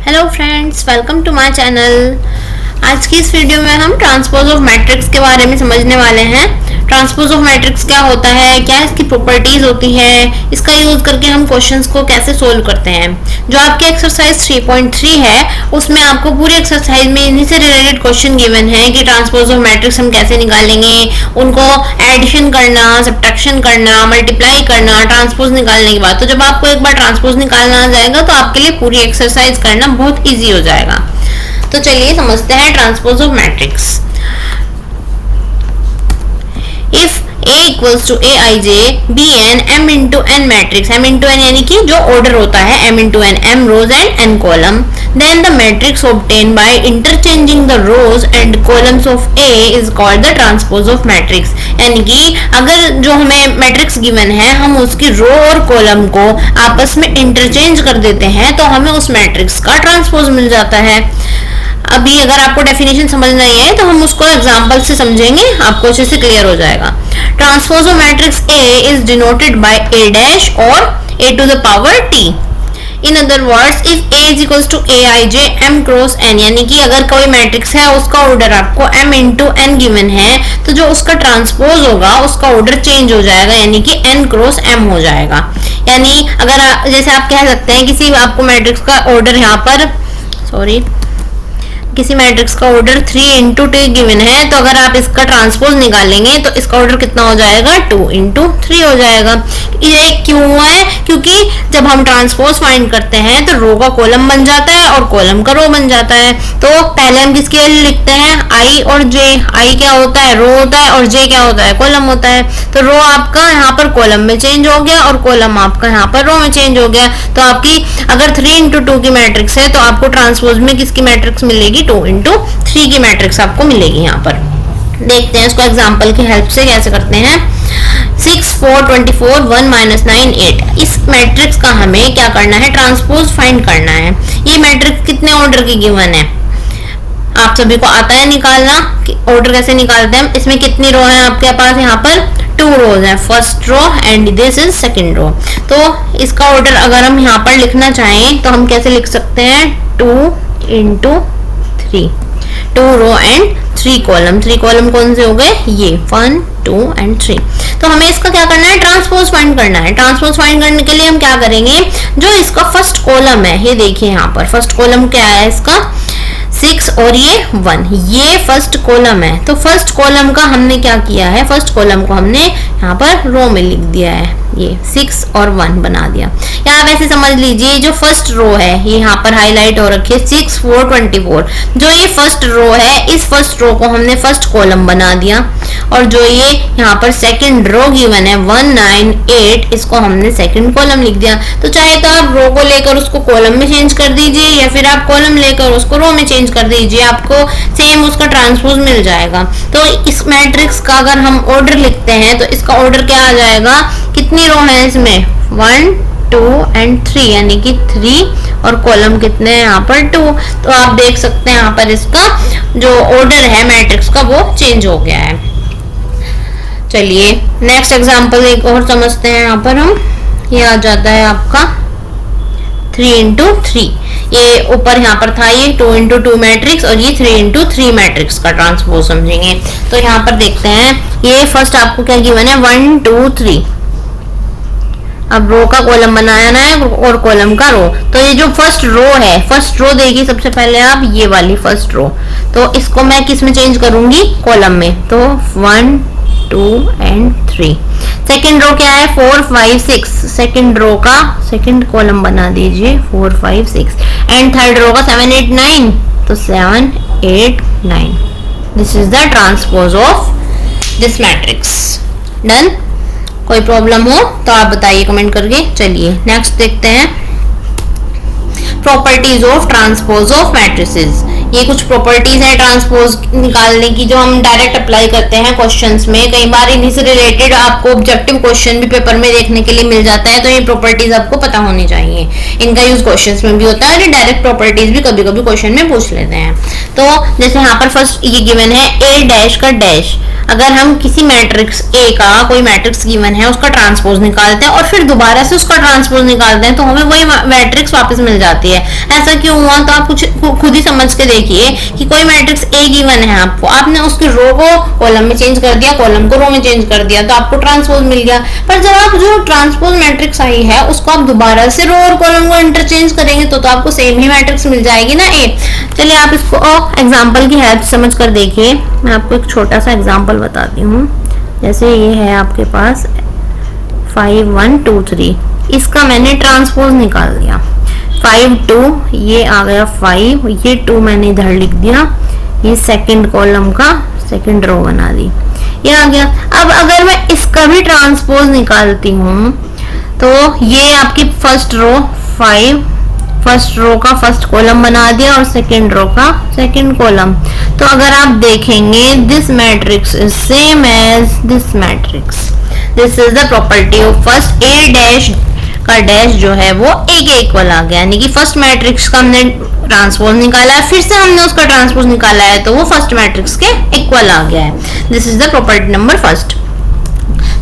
Hello friends, welcome to my channel. आज की इस वीडियो में हम ट्रांसपोज ऑफ मैट्रिक्स के बारे में समझने वाले हैं। ट्रांसपोज ऑफ मैट्रिक्स क्या होता है, क्या इसकी प्रॉपर्टीज होती है, इसका यूज करके हम क्वेश्चंस को कैसे सोल्व करते हैं। जो आपके एक्सरसाइज 3.3 है उसमें आपको पूरी एक्सरसाइज में इन्हीं से रिलेटेड क्वेश्चन गिवन है कि ट्रांसपोज ऑफ मैट्रिक्स हम कैसे निकालेंगे, उनको एडिशन करना, सब्ट्रैक्शन करना, मल्टीप्लाई करना ट्रांसपोज निकालने के बाद। तो जब आपको एक बार ट्रांसपोज निकालना आ जाएगा तो आपके लिए पूरी एक्सरसाइज करना बहुत ईजी हो जाएगा। तो चलिए समझते हैं transpose of matrix. If A equals to Aij be an M into N matrix, M into N यानी कि जो ऑर्डर होता है M into N, M rows and N column, then the matrix obtained by interchanging the rows and columns of A is called the transpose of matrix। यानी कि अगर जो हमें मैट्रिक्स गिवन है हम उसकी रो और कॉलम को आपस में इंटरचेंज कर देते हैं तो हमें उस मैट्रिक्स का ट्रांसपोज मिल जाता है। अभी अगर आपको डेफिनेशन समझ नहीं आए तो हम उसको एग्जांपल से समझेंगे, आपको अच्छे से क्लियर हो जाएगा। Transpose of matrix A is denoted by A dash और A to the power T। In other words, if A is equals to Aij M cross N, यानी कि अगर कोई मैट्रिक्स है उसका ऑर्डर आपको M इंटू N गिवन है तो जो उसका ट्रांसपोज होगा उसका ऑर्डर चेंज हो जाएगा, यानी कि N क्रॉस M हो जाएगा। यानी अगर जैसे आप कह सकते हैं किसी आपको मैट्रिक्स का ऑर्डर यहाँ पर किसी मैट्रिक्स का ऑर्डर 3 इंटू 2 गिवन है तो अगर आप इसका ट्रांसपोज निकालेंगे तो इसका ऑर्डर कितना हो जाएगा, 2 इंटू 3 हो जाएगा। ये क्यों हुआ है? क्योंकि जब हम ट्रांसपोज फाइंड करते हैं तो रो का कॉलम बन जाता है और कॉलम का रो बन जाता है। तो पहले हम किसके लिए लिखते हैं, आई और जे। आई क्या होता है, रो होता है, और जे क्या होता है, कॉलम होता है। तो रो आपका यहाँ पर कॉलम में चेंज हो गया और कॉलम आपका यहाँ पर रो में चेंज हो गया। तो आपकी अगर 3 इंटू 2 की मैट्रिक्स है तो आपको ट्रांसपोज में किसकी मैट्रिक्स मिलेगी, 2 इंटू 3 की मैट्रिक्स आपको मिलेगी। यहाँ पर देखते हैं इसको एग्जांपल की हेल्प से कैसे करते हैं। 6 4 24 1 -9 8, इस मैट्रिक्स का हमें क्या करना है, ट्रांसपोज फाइंड करना है। ये मैट्रिक्स कितने ऑर्डर की गिवन है, आप सभी को आता है निकालना कि ऑर्डर कैसे निकालते हैं। इसमें कितनी रो है आपके पास, यहाँ पर 2 रोज है, first row and this is second row. तो इसका ऑर्डर अगर हम यहाँ पर लिखना चाहें तो हम कैसे लिख सकते हैं, 2 into 3, 2 row and 3 column. 3 column कौन से हो गए, ये 1 2 एंड 3। तो हमें इसका क्या करना है, ट्रांसपोज फाइंड करना है। ट्रांसपोज फाइंड करने के लिए हम क्या करेंगे, जो इसका फर्स्ट कॉलम है, ये देखिए यहाँ पर फर्स्ट कॉलम क्या है इसका 6 और ये 1, ये फर्स्ट कॉलम है। तो फर्स्ट कॉलम का हमने क्या किया है, फर्स्ट कॉलम को हमने यहाँ पर रो में लिख दिया है, ये 6 और 1 बना दिया। या आप ऐसे समझ लीजिए जो फर्स्ट रो है ये यहाँ पर हाईलाइट हो रखी है 6 4 24, जो ये फर्स्ट रो है इस फर्स्ट रो को हमने फर्स्ट कॉलम बना दिया, और जो ये यहाँ पर सेकंड रो गिवन है 1 9 8, इसको हमने सेकंड कॉलम लिख दिया। तो चाहे तो आप रो को लेकर उसको कॉलम में चेंज कर दीजिए या फिर आप कॉलम लेकर उसको रो में चेंज कर दीजिए, आपको सेम उसका ट्रांसपोज मिल जाएगा। तो इस मैट्रिक्स का अगर हम ऑर्डर लिखते हैं तो इसका ऑर्डर क्या आ जाएगा, कितनी रो है इसमें, 1 2 एंड 3, यानी कि 3 और कॉलम कितने हैं यहाँ पर 2। तो आप देख सकते हैं यहाँ पर इसका जो ऑर्डर है मैट्रिक्स का वो चेंज हो गया है। चलिए नेक्स्ट एग्जांपल एक और समझते हैं। यहाँ पर हम ये आ जाता है आपका 3 इंटू 3, ये ऊपर यहाँ पर था ये 2 इंटू 2 मैट्रिक्स और ये 3 इंटू 3 मैट्रिक्स का ट्रांसपोज समझेंगे। तो यहाँ पर देखते हैं, ये फर्स्ट आपको क्या गिवन है, 1 2 3। अब रो का कॉलम बनाना है और कॉलम का रो। तो ये जो फर्स्ट रो है, फर्स्ट रो देखिए सबसे पहले आप, ये वाली फर्स्ट रो, तो इसको मैं किस में चेंज करूंगी, कॉलम में। तो 1 2 एंड 3। सेकंड रो क्या है, 4 5 6, सेकंड रो का सेकंड कॉलम बना दीजिए 4 5 6, एंड थर्ड रो का 7 8 9, तो 7 8 9। This is the transpose of this matrix. Done. कोई प्रॉब्लम हो तो आप बताइए कमेंट करके। चलिए नेक्स्ट देखते हैं, properties of transpose of matrices. ये कुछ प्रॉपर्टीज है ट्रांसपोज निकालने की जो हम डायरेक्ट अप्लाई करते हैं क्वेश्चंस में। कई बार इन्हीं से रिलेटेड आपको ऑब्जेक्टिव क्वेश्चन भी पेपर में देखने के लिए मिल जाता है, तो ये प्रॉपर्टीज आपको पता होनी चाहिए। इनका यूज क्वेश्चंस में भी होता है और डायरेक्ट प्रॉपर्टीज भी कभी कभी क्वेश्चन में पूछ लेते हैं। तो जैसे यहाँ पर फर्स्ट ये गिवन है ए डैश का डैश। अगर हम किसी मैट्रिक्स ए का कोई मैट्रिक्स गिवन है उसका ट्रांसपोज निकालते हैं और फिर दोबारा से उसका ट्रांसपोज निकालते हैं तो हमें वही मैट्रिक्स वापस मिल जाती है। ऐसा क्यों हुआ? तो आप कुछ खुद ही समझ के देखिए कि कोई मैट्रिक्स ए गिवन है आपको, आपने उसकी रो को कॉलम में चेंज कर दिया, कॉलम को रो में चेंज कर दिया, तो आपको ट्रांसपोज मिल गया। पर जब आप जो ट्रांसपोज मैट्रिक्स आई है उसको आप दोबारा से रो और कॉलम को इंटरचेंज करेंगे तो आपको सेम ही मैट्रिक्स मिल जाएगी ना ए। चलिए आप इसको एग्जाम्पल की हेल्प समझ कर देखिए। मैं आपको एक छोटा सा एग्जाम्पल बताती हूँ। जैसे ये है आपके पास 5 1 2 3, इसका मैंने ट्रांसपोज निकाल दिया। 5 2 ये आ गया 5, ये 2 मैंने इधर लिख दिया, ये सेकंड कॉलम का सेकंड रो बना दी, ये आ गया। अब अगर मैं इसका भी ट्रांसपोज निकालती हूँ तो ये आपकी फर्स्ट रो 5, फर्स्ट रो का फर्स्ट कॉलम बना दिया और सेकंड रो का सेकंड कॉलम। तो अगर आप देखेंगे this matrix is same as this matrix. This is the property of first A dash का डैश जो है वो ए के इक्वल आ गया, यानी कि फर्स्ट मैट्रिक्स का हमने ट्रांसपोज निकाला है, फिर से हमने उसका ट्रांसपोज निकाला है तो वो फर्स्ट मैट्रिक्स के इक्वल आ गया है। This is the property number first.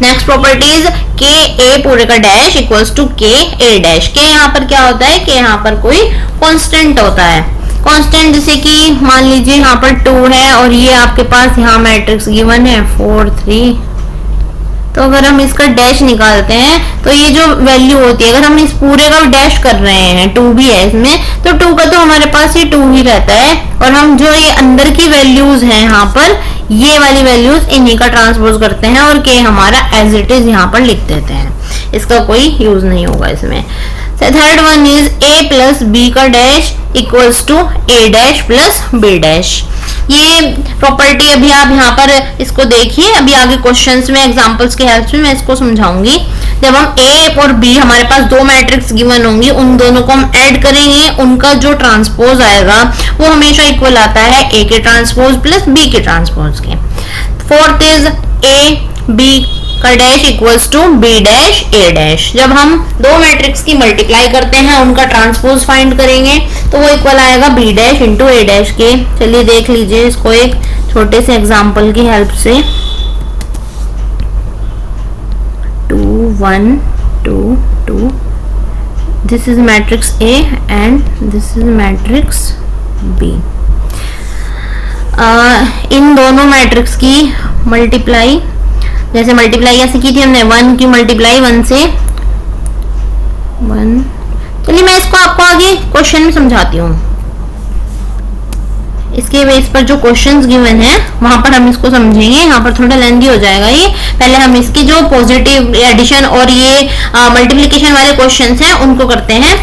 Next property is के ए पूरे का डैश इक्वल्स टू के ए डैश। के यहाँ पर क्या होता है? के यहाँ पर कोई कांस्टेंट होता है। कांस्टेंट जैसे कि मान लीजिए यहाँ पर 2 है और ये आपके पास यहाँ मैट्रिक्स गिवन है 4 3, तो अगर हम इसका डैश निकालते हैं तो ये जो वैल्यू होती है, अगर हम इस पूरे का डैश कर रहे हैं 2 भी है इसमें, तो 2 का तो हमारे पास ये 2 ही रहता है और हम जो ये अंदर की वैल्यूज हैं यहाँ पर ये वाली वैल्यूज इन्हीं का ट्रांसपोज करते हैं और के हमारा एज इट इज यहाँ पर लिख देते हैं, इसका कोई यूज नहीं होगा इसमें। Third one is a plus B का dash equals to A dash plus B dash. ये प्रॉपर्टी अभी आप यहाँ पर इसको देखिए, अभी आगे क्वेश्चंस में एग्जांपल्स के हेल्प से मैं इसको समझाऊंगी। जब हम ए और बी हमारे पास दो मैट्रिक्स गिवन होंगी, उन दोनों को हम ऐड करेंगे, उनका जो ट्रांसपोज आएगा वो हमेशा इक्वल आता है ए के ट्रांसपोज प्लस बी के ट्रांसपोज के। फोर्थ इज ए बी का dash equals to B dash A dash. जब हम दो मैट्रिक्स की मल्टीप्लाई करते हैं उनका ट्रांसपोज फाइंड करेंगे तो वो इक्वल आएगा बी डैश इंटू ए डैश के। चलिए देख लीजिए इसको एक छोटे से एग्जांपल की हेल्प से। 2 1 2 2, this is matrix a and this is matrix b. इन दोनों मैट्रिक्स की मल्टीप्लाई, जैसे मल्टीप्लाई कैसे की थी हमने, 1 की मल्टीप्लाई 1 से 1। चलिए मैं इसको आपको आगे क्वेश्चन में समझाती हूँ। इसके बेस पर जो क्वेश्चंस गिवन है वहां पर हम इसको समझेंगे, यहाँ पर थोड़ा लेंथी हो जाएगा ये। पहले हम इसकी जो पॉजिटिव एडिशन और ये मल्टीप्लिकेशन वाले क्वेश्चंस हैं उनको करते हैं।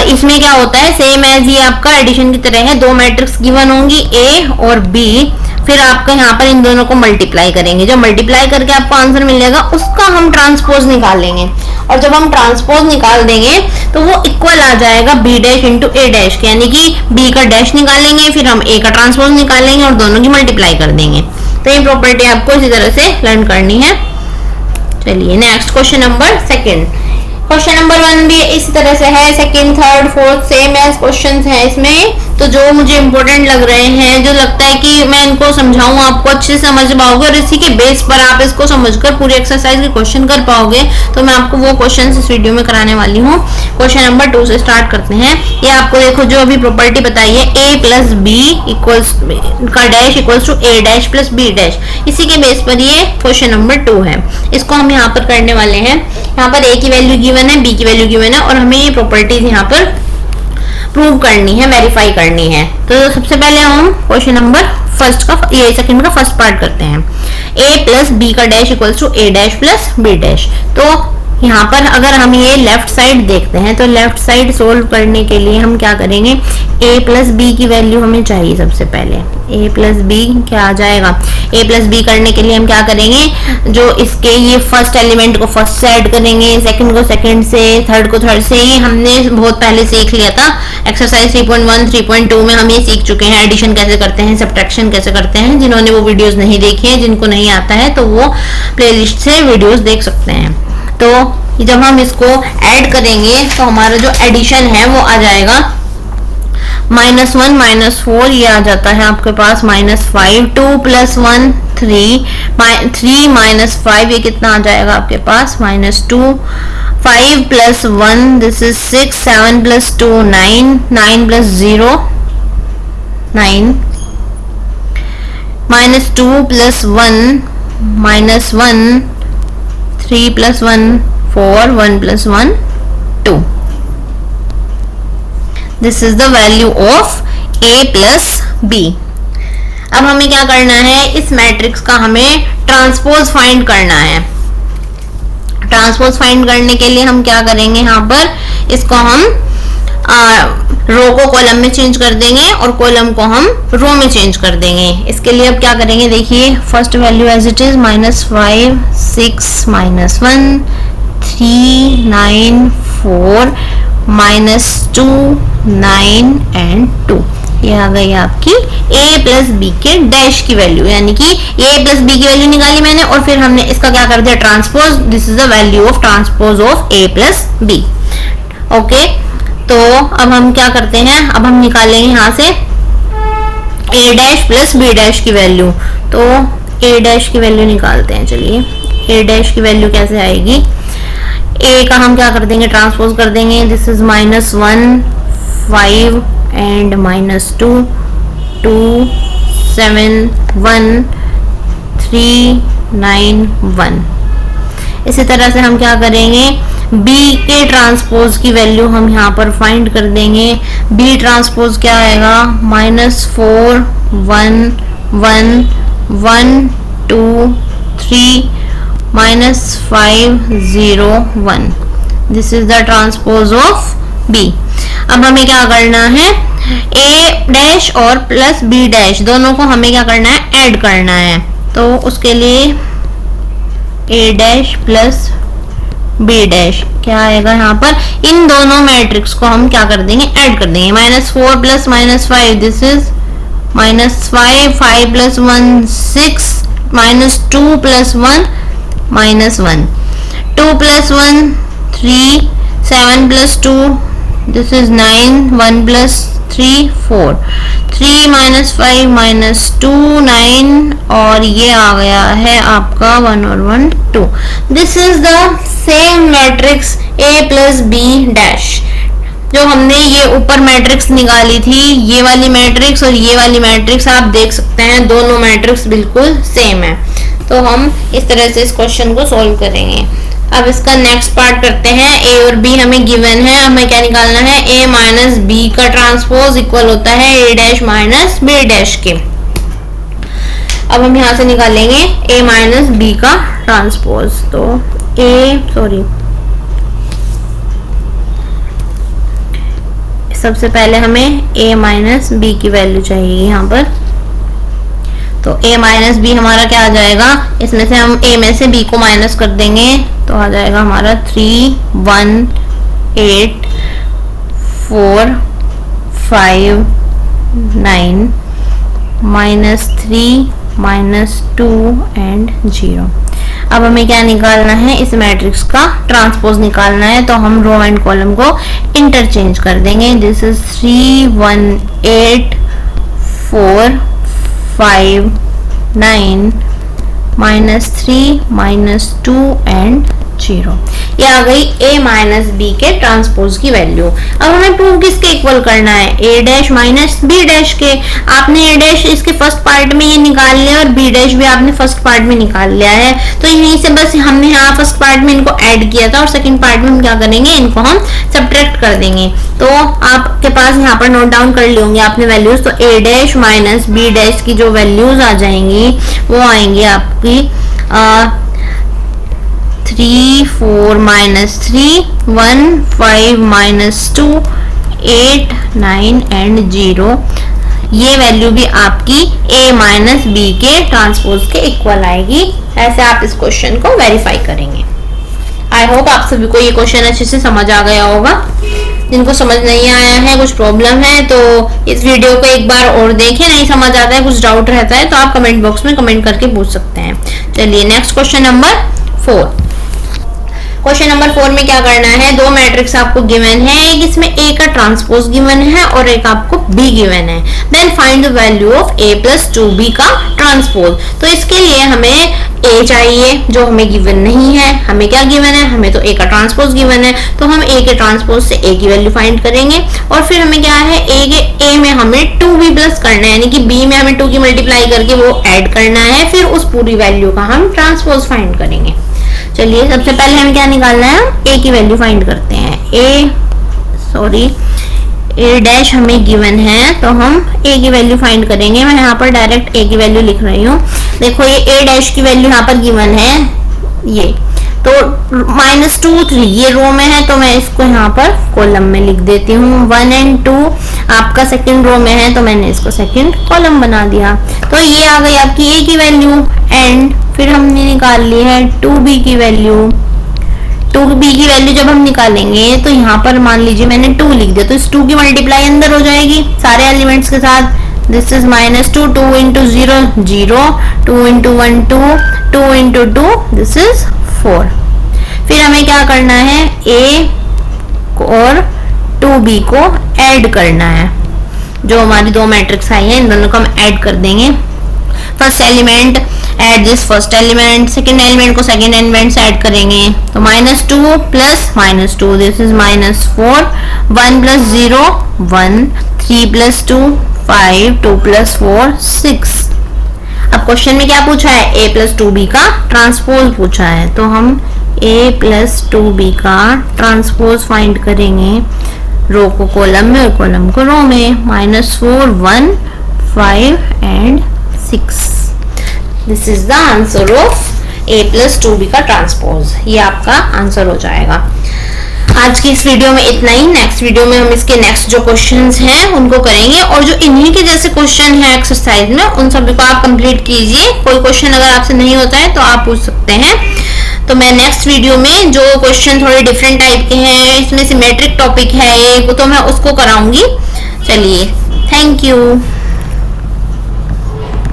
इसमें क्या होता है, सेम एज ये आपका एडिशन की तरह है, दो मैट्रिक्स गिवन होंगी ए और बी, फिर आपको यहाँ पर इन दोनों को मल्टीप्लाई करेंगे, जो मल्टीप्लाई करके आपको आंसर मिलेगा उसका हम ट्रांसपोज निकालेंगे, और जब हम ट्रांसपोज निकाल देंगे तो वो इक्वल आ जाएगा बी डैश इंटू ए डैश के, यानी कि बी का डैश निकालेंगे फिर हम ए का ट्रांसपोज निकालेंगे और दोनों की मल्टीप्लाई कर देंगे। तो ये प्रॉपर्टी आपको इसी तरह से लर्न करनी है। चलिए next question number second. Question number 1 भी इसी तरह से है, second third fourth same as questions हैं इसमें। तो जो मुझे इंपॉर्टेंट लग रहे हैं, जो लगता है कि मैं इनको समझाऊं आपको अच्छे से समझ पाओगे और इसी के बेस पर आप इसको समझकर पूरी एक्सरसाइज के क्वेश्चन कर पाओगे, तो मैं आपको वो क्वेश्चन इस वीडियो में कराने वाली हूँ। क्वेश्चन नंबर 2 से स्टार्ट करते हैं। ये आपको देखो जो अभी प्रॉपर्टी बताई है, ए प्लस बी इक्वल्स का dash equals to A dash plus B dash, इसी के बेस पर ये क्वेश्चन नंबर 2 है। इसको हम यहाँ पर करने वाले हैं। यहाँ पर ए की वैल्यू गिवन है, बी की वैल्यू गिवन है और हमें ये प्रॉपर्टीज यहाँ पर प्रूव करनी है, वेरीफाई करनी है। तो सबसे पहले हम क्वेश्चन नंबर फर्स्ट का, ये सेकंड का फर्स्ट पार्ट करते हैं। a प्लस बी का dash equals to A dash plus B dash. तो यहाँ पर अगर हम ये लेफ्ट साइड देखते हैं तो लेफ्ट साइड सोल्व करने के लिए हम क्या करेंगे, a प्लस बी की वैल्यू हमें चाहिए। सबसे पहले a प्लस बी क्या आ जाएगा, a प्लस बी करने के लिए हम क्या करेंगे, जो इसके ये फर्स्ट एलिमेंट को फर्स्ट से ऐड करेंगे, सेकंड को सेकंड से, थर्ड को थर्ड से। ये हमने बहुत पहले सीख लिया था एक्सरसाइज 3.1 3.2 में हम ये सीख चुके हैं एडिशन कैसे करते हैं, सब्ट्रैक्शन कैसे करते हैं। जिन्होंने वो वीडियोस नहीं देखी है, जिनको नहीं आता है, तो वो प्लेलिस्ट से वीडियोस देख सकते हैं। तो जब हम इसको ऐड करेंगे तो हमारा जो एडिशन है वो आ जाएगा -1 -4, ये आ जाता है आपके पास -5, 2 + 1 3, 3 - 5 ये कितना आ जाएगा आपके पास -2, 5 + 1 this is 6, 7 + 2 9, 9 + 0 9, -2 + 1 -1, 3 + 1 4, 1 + 1 2. This is the value of A plus B. अब हमें क्या करना है, इस मैट्रिक्स का हमें ट्रांसपोज फाइंड करना है। ट्रांसपोज फाइंड करने के लिए हम क्या करेंगे, यहाँ पर इसको हम रो को कॉलम में चेंज कर देंगे और कॉलम को हम रो में चेंज कर देंगे। इसके लिए अब क्या करेंगे, देखिए first value as it is -5 6 -1 3 9 4 -2 9 and 2, ये आ गई आपकी a प्लस बी के डैश की वैल्यू, यानी कि a प्लस बी की वैल्यू निकाली मैंने और फिर हमने इसका क्या कर दिया, transpose. This is the value of transpose of a plus B. Okay, तो अब हम क्या करते हैं, अब हम निकालेंगे यहाँ से a dash plus b dash की वैल्यू। तो a डैश की वैल्यू निकालते हैं। चलिए, a डैश की वैल्यू कैसे आएगी, a का हम क्या कर देंगे, ट्रांसपोज कर देंगे। This is -1 5 and -2 2 7 1 3 9 1। इसी तरह से हम क्या करेंगे, b के ट्रांसपोज की वैल्यू हम यहाँ पर फाइंड कर देंगे। b ट्रांसपोज क्या आएगा, -4 1 1 1 2 3 -5 0 1। This is the transpose of b। अब हमें क्या करना है, a डैश और प्लस b डैश दोनों को हमें क्या करना है, ऐड करना है। तो उसके लिए a dash plus b dash क्या आएगा, यहाँ पर इन दोनों मैट्रिक्स को हम क्या कर देंगे, ऐड कर देंगे। -4 + -5 दिस इज -5, 5 + 1 6, -2 + 1 -1, 2 + 1 3, 7 + 2 दिस इज 9, 1 + 3 4, 3 - 5 -2 9 और ये आ गया है आपका 1 और 1 2। This is the same matrix a plus b dash, जो हमने ये ऊपर मैट्रिक्स निकाली थी, ये वाली मैट्रिक्स और ये वाली मैट्रिक्स आप देख सकते हैं, दोनों मैट्रिक्स बिल्कुल सेम है। तो हम इस तरह से इस क्वेश्चन को सॉल्व करेंगे। अब इसका नेक्स्ट पार्ट करते हैं। a और b हमें गिवन है, हमें क्या निकालना है, a माइनस b का ट्रांसपोज इक्वल होता है a dash minus b dash के। अब हम यहाँ से निकालेंगे a माइनस b का ट्रांसपोज। तो सबसे पहले हमें a माइनस b की वैल्यू चाहिए यहाँ पर। तो a माइनस बी हमारा क्या आ जाएगा, इसमें से हम a में से b को माइनस कर देंगे तो आ जाएगा हमारा 3 1 8 4 5 9 -3 -2 एंड 0। अब हमें क्या निकालना है, इस मैट्रिक्स का ट्रांसपोज निकालना है। तो हम रो एंड कॉलम को इंटरचेंज कर देंगे। This is 3 1 8 4 5 9 -3 -2 and 0। ये आ गई a माइनस बी के ट्रांसपोज की वैल्यू। अब हमें प्रूव किसके इक्वल करना है, a dash minus b dash के। आपने a डैश इसके फर्स्ट पार्ट में ये निकाल लिया और b डैश भी आपने फर्स्ट पार्ट में निकाल लिया है। तो यहीं से बस हमने यहाँ फर्स्ट पार्ट में इनको ऐड किया था और सेकंड पार्ट में हम क्या करेंगे, इनको हम सब्ट्रैक्ट कर देंगे। तो आपके पास यहाँ पर नोट डाउन कर ली होंगे आपने वैल्यूज। तो a dash minus b dash की जो वैल्यूज आ जाएंगी वो आएंगी आपकी 3 4 -3 1 5 -2 8 9 एंड 0। ये वैल्यू भी आपकी a माइनस बी के ट्रांसपोज के इक्वल आएगी। ऐसे आप इस क्वेश्चन को वेरीफाई करेंगे। आई होप आप सभी को ये क्वेश्चन अच्छे से समझ आ गया होगा। जिनको समझ नहीं आया है, कुछ प्रॉब्लम है, तो इस वीडियो को एक बार और देखें। नहीं समझ आता है, कुछ डाउट रहता है तो आप कमेंट बॉक्स में कमेंट करके पूछ सकते हैं। चलिए next question number 4। Question number 4 में क्या करना है, दो मैट्रिक्स आपको गिवन है, एक इसमें ए का ट्रांसपोज गिवन है और एक आपको बी गिवन है। Then find the value of A plus 2b का ट्रांसपोज। तो इसके लिए हमें ए चाहिए जो हमें गिवन नहीं है। हमें क्या गिवन है, हमें तो ए का ट्रांसपोज गिवन है, तो हम ए के ट्रांसपोज से ए की वैल्यू फाइंड करेंगे। और फिर हमें क्या है, ए में हमें 2b प्लस करना है, यानी कि बी में हमें 2 की मल्टीप्लाई करके वो ऐड करना है, फिर उस पूरी वैल्यू का हम ट्रांसपोज फाइंड करेंगे। चलिए सबसे पहले हमें क्या निकालना है, ए की वैल्यू फाइंड करते हैं। ए डैश हमें गिवन है, तो हम ए की वैल्यू फाइंड करेंगे। मैं यहाँ पर डायरेक्ट ए की वैल्यू लिख रही हूँ। देखो ये ए डैश की वैल्यू यहाँ पर गिवन है, ये तो -2 3 ये रो में है, तो मैं इसको यहाँ पर कॉलम में लिख देती हूँ। 1 और 2 आपका सेकंड रो में है, तो मैंने इसको सेकंड कॉलम बना दिया। तो ये आ गई आपकी ए की वैल्यू। एंड फिर हमने निकाल ली है 2b की वैल्यू। 2b की वैल्यू जब हम निकालेंगे तो यहाँ पर मान लीजिए मैंने 2 लिख दिया, तो इस 2 की मल्टीप्लाई अंदर हो जाएगी सारे एलिमेंट्स के साथ। This is -2, 2 into 0 0, 2 into 1 2, 2 into 2 this is 4। फिर हमें क्या करना है, a और 2b को ऐड करना है। जो हमारी दो मैट्रिक्स आई है इन दोनों को हम ऐड कर देंगे। First element add this first element, second element को सेकेंड एलिमेंट से ऐड करेंगे। तो -2 plus -2 this is -4, 1 plus 0 1, 3 plus 2 5, 2 plus 4 6। अब क्वेश्चन में क्या पूछा है, a प्लस 2b का ट्रांसपोज पूछा है, तो हम a प्लस 2b का ट्रांसपोज फाइंड करेंगे। रो को कॉलम में और कॉलम को रो में। -4 1 5 and 6। This is the answer of a plus 2b का ट्रांसपोज। ये आपका आंसर हो जाएगा। आज की इस वीडियो में इतना ही। नेक्स्ट वीडियो में हम इसके नेक्स्ट जो क्वेश्चंस हैं उनको करेंगे, और जो इन्हीं के जैसे क्वेश्चन है एक्सरसाइज में उन सभी को आप कंप्लीट कीजिए। कोई क्वेश्चन अगर आपसे नहीं होता है तो आप पूछ सकते हैं। तो मैं नेक्स्ट वीडियो में जो क्वेश्चन थोड़े डिफरेंट टाइप के हैं, इसमें सिमेट्रिक टॉपिक है एक, तो मैं उसको कराऊंगी। चलिए थैंक यू।